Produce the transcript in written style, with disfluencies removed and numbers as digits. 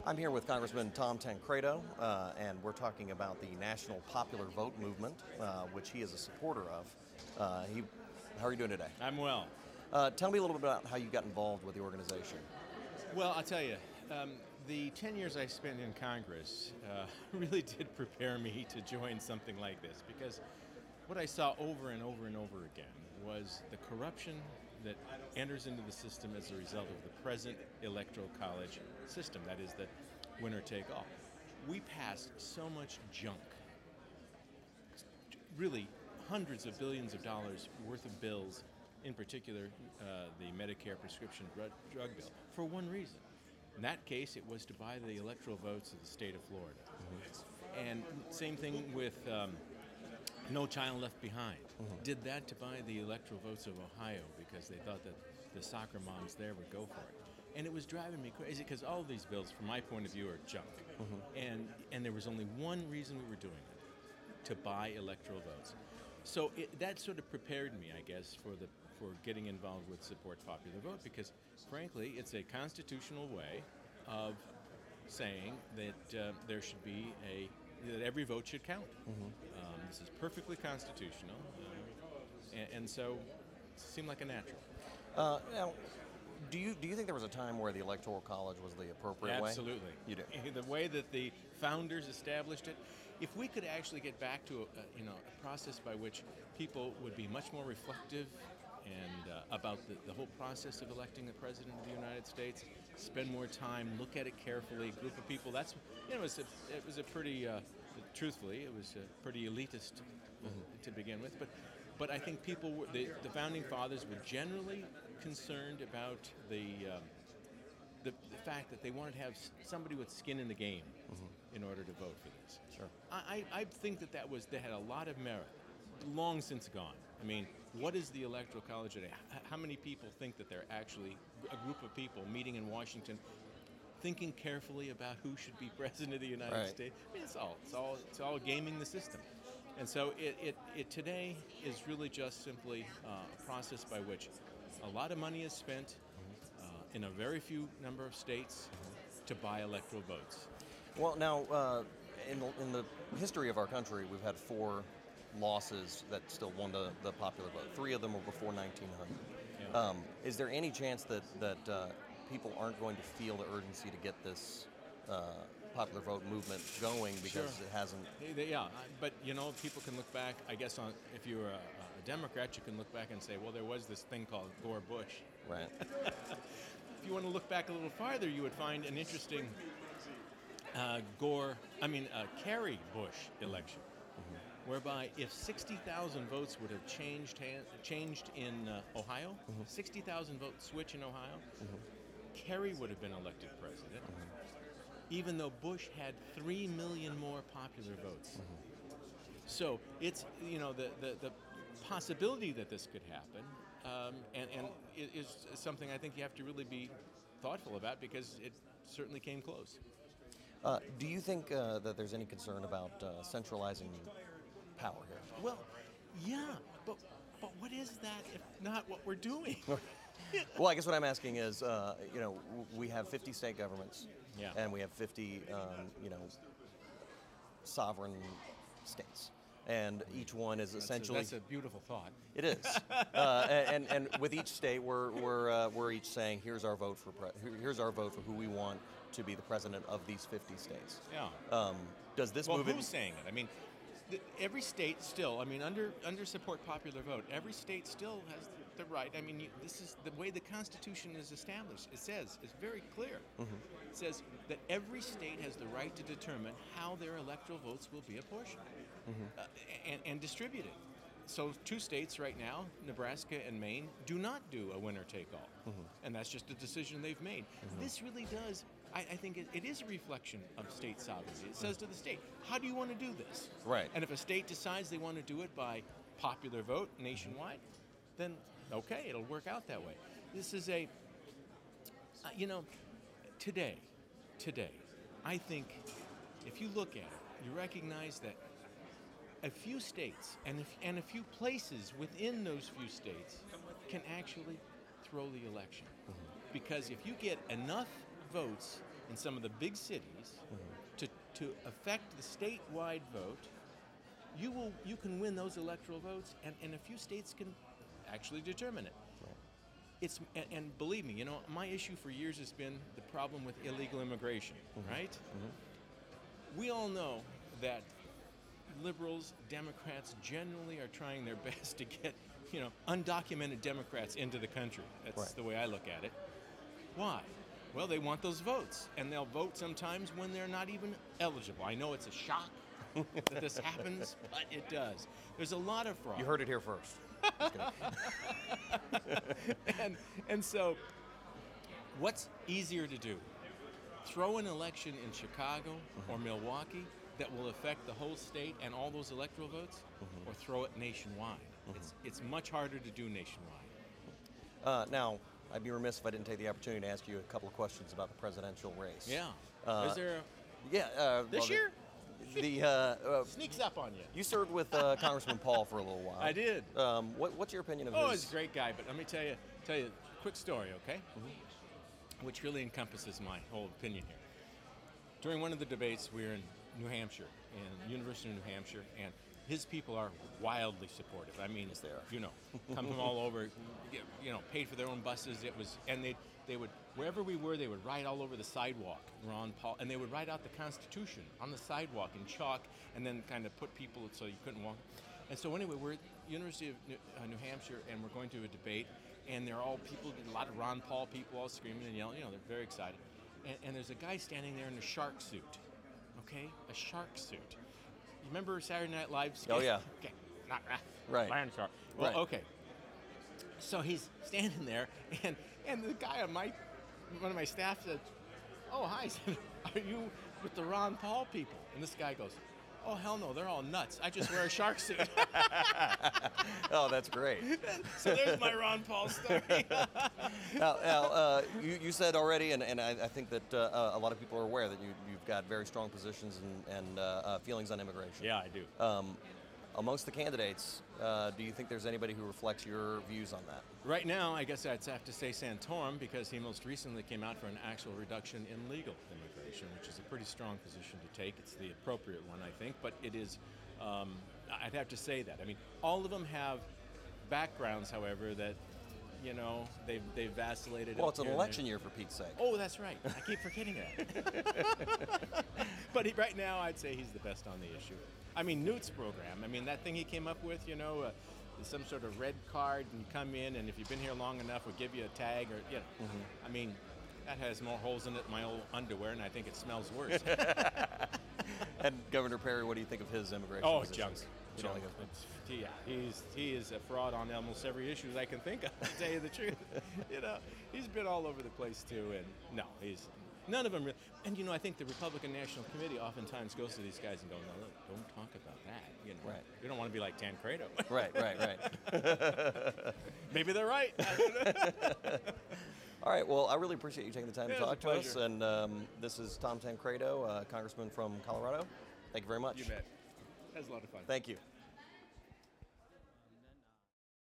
I'm here with Congressman Tom Tancredo, and we're talking about the National Popular Vote Movement, which he is a supporter of. How are you doing today? I'm well. Tell me a little bit about how you got involved with the organization. Well, I'll tell you, the 10 years I spent in Congress really did prepare me to join something like this, because what I saw over and over and over again was the corruption that enters into the system as a result of the present Electoral College system, that is the winner-take-all. We passed so much junk, really hundreds of billions of dollars worth of bills, in particular the Medicare prescription drug bill, for one reason. In that case, it was to buy the electoral votes of the state of Florida. Mm-hmm. And same thing with No Child Left Behind. Mm-hmm. Did that to buy the electoral votes of Ohio because they thought that the soccer moms there would go for it. And it was driving me crazy because all of these bills, from my point of view, are junk. Mm-hmm. And there was only one reason we were doing it: to buy electoral votes. So that sort of prepared me, I guess, for getting involved with Support Popular Vote, because, frankly, it's a constitutional way of saying that there should be that every vote should count. Mm-hmm. This is perfectly constitutional, and so it seemed like a natural. Now, do you think there was a time where the Electoral College was the appropriate way? Absolutely. You do. The way that the founders established it. If we could actually get back to a process by which people would be much more reflective and about the whole process of electing the President of the United States, spend more time, look at it carefully, a group of people. That's it was a pretty truthfully it was pretty elitist to begin with, but I think people were the founding fathers were generally concerned about the fact that they wanted to have somebody with skin in the game in order to vote for this. Sure. I think that had a lot of merit. Long since gone. I mean, what is the Electoral College today? How many people think that they're actually a group of people meeting in Washington, thinking carefully about who should be president of the United States? I mean, it's all gaming the system. And so it today is really just simply a process by which a lot of money is spent in a very few number of states to buy electoral votes. Well, now, in the history of our country, we've had 4 losses that still won the popular vote. 3 of them were before 1900. Yeah. Is there any chance that people aren't going to feel the urgency to get this popular vote movement going because it hasn't? Yeah, but people can look back. I guess if you're a Democrat, you can look back and say, well, there was this thing called Gore-Bush. Right. If you want to look back a little farther, you would find an interesting Kerry-Bush election. Whereby if 60,000 votes would have changed in Ohio, 60,000 vote switch in Ohio, Kerry would have been elected president, even though Bush had 3 million more popular votes. So it's the possibility that this could happen, and it is something I think you have to really be thoughtful about, because it certainly came close. Do you think that there's any concern about centralizing power here? Well, yeah, but what is that if not what we're doing? Well, I guess what I'm asking is, we have 50 state governments, and we have 50, sovereign states. And each one is essentially... That's a beautiful thought. It is. And with each state, we're each saying, here's our vote for who we want to be the president of these 50 states. Yeah. Does this move? Well, who's saying it? I mean, every state still. I mean, under Support Popular Vote, every state still has the right. I mean, this is the way the Constitution is established. It says it's very clear. It says that every state has the right to determine how their electoral votes will be apportioned and distributed. So 2 states right now, Nebraska and Maine, do not do a winner-take-all. And that's just a decision they've made. This really does, I think it is a reflection of state sovereignty. It says to the state, how do you want to do this? Right. And if a state decides they want to do it by popular vote nationwide, then okay, it'll work out that way. This is today, I think if you look at it, you recognize that a few states and a few places within those few states can actually throw the election. Because if you get enough votes in some of the big cities to affect the statewide vote, you can win those electoral votes, and a few states can actually determine it. Right. And believe me, my issue for years has been the problem with illegal immigration, right? We all know that liberals, Democrats generally are trying their best to get, undocumented Democrats into the country. That's the way I look at it. Why? Well, they want those votes, and they'll vote sometimes when they're not even eligible. I know it's a shock that this happens, but it does. There's a lot of fraud. You heard it here first. and so, what's easier to do? Throw an election in Chicago or Milwaukee that will affect the whole state and all those electoral votes, or throw it nationwide? It's much harder to do nationwide. Now, I'd be remiss if I didn't take the opportunity to ask you a couple of questions about the presidential race. Yeah. Is there this year? Sneaks up on you. You served with Congressman Paul for a little while. I did. What's your opinion of his? Oh, he's a great guy, but let me tell you a quick story, okay? Which really encompasses my whole opinion here. During one of the debates, we were in New Hampshire, in University of New Hampshire, and his people are wildly supportive. I mean, come from all over, paid for their own buses. And they would, wherever we were, they would write all over the sidewalk, Ron Paul, and they would write out the Constitution on the sidewalk in chalk, and then kind of put people so you couldn't walk. And so anyway, we're at University of New Hampshire, and we're going to a debate, and they're all people, a lot of Ron Paul people all screaming and yelling. They're very excited. And there's a guy standing there in a shark suit. Okay, a shark suit. You remember Saturday Night Live skit? Oh yeah. Okay, not right. Land shark. Well, right. Okay. So he's standing there, and the guy on one of my staff said, "Oh, hi, are you with the Ron Paul people?" And this guy goes, "Oh, hell no, they're all nuts. I just wear a shark suit." Oh, that's great. So there's my Ron Paul story. Now, you said already, and I think that a lot of people are aware that you've got very strong positions and feelings on immigration. Yeah, I do. Amongst the candidates, do you think there's anybody who reflects your views on that? Right now, I guess I'd have to say Santorum, because he most recently came out for an actual reduction in legal immigration, which is a pretty strong position to take. It's the appropriate one, I think, but it is, I'd have to say that. I mean, all of them have backgrounds, however, that, they've vacillated. Well, it's an election year, for Pete's sake. Oh, that's right. I keep forgetting that. But right now, I'd say he's the best on the issue. I mean, Newt's program, that thing he came up with, some sort of red card, and you come in, and if you've been here long enough, we'll give you a tag, or, that has more holes in it than my old underwear, and I think it smells worse. And Governor Perry, what do you think of his immigration positions? Junk. He is a fraud on almost every issue I can think of, to tell you the truth. He's been all over the place, too, and no, none of them really. And, I think the Republican National Committee oftentimes goes to these guys and goes, "No, look, don't talk about that." Right. We don't want to be like Tancredo. Right. Maybe they're right. All right, well, I really appreciate you taking the time to talk to us. Pleasure. And this is Tom Tancredo, Congressman from Colorado. Thank you very much. You bet. That was a lot of fun. Thank you.